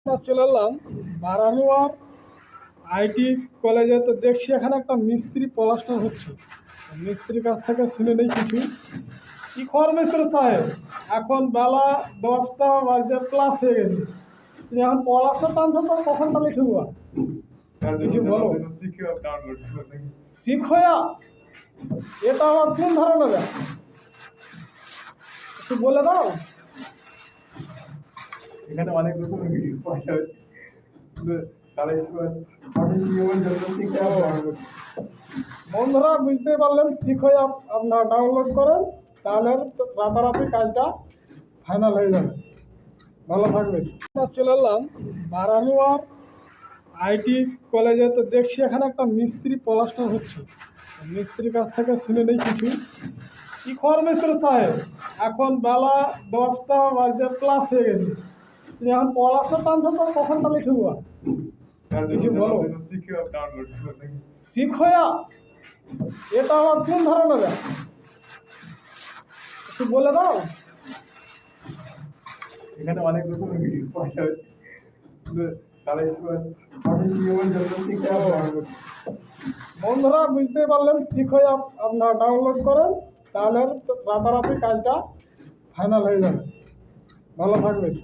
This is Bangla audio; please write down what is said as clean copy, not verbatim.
চলে এলাম বারানুয়ার আইটি কলেজে। তো দেখছি এখানে একটা মিস্ত্রি প্লাস্টার হচ্ছে। মিস্ত্রির কাছ থেকে শুনে নেই কিছু। কি খবর মিস্ত্রি সাহেব? এখন বেলা 10টা বাজে প্লাস হয়ে গেছে, তুমি এখন প্লাস্টার টানছো তো কখন তাহলে ঠুকবা? কিছু বলো। শিখয়া এটা আবার কোন ধরনের? একটু বলে দাও। এখানে অনেক রকমের ভিডিও পাওয়া যায়। বন্ধুরা বুঝতে পারলেন, শিখে আপনারা ডাউনলোড করেন, তাহলে রাতারাতি কাজটা ফাইনাল হয়ে যাবে। ভালো থাকবেন। চলে এলাম বারানুয়ার আইটি কলেজে। তো দেখছি এখানে একটা মিস্ত্রি প্লাস্টার হচ্ছে। মিস্ত্রির কাছ থেকে শুনে নেই কিছু। কি খবর মিস্ত্রি সাহেব? এখন বেলা 10টা বাজে প্লাস হয়ে গেছে, তুমি এখন প্লাস্টার টানছো তো কখন তাহলে ঠুকবা? কিছু বলো। শিখয়া এটা আবার কোন ধরনের? একটু বলে দাও। এখানে অনেক রকমের ভিডিও পাওয়া যায়। বন্ধুরা বুঝতে পারলেন, শিখে আপনারা ডাউনলোড করেন, তাহলে রাতারাতি কাজটা ফাইনাল হয়ে যাবে। ভালো থাকবেন।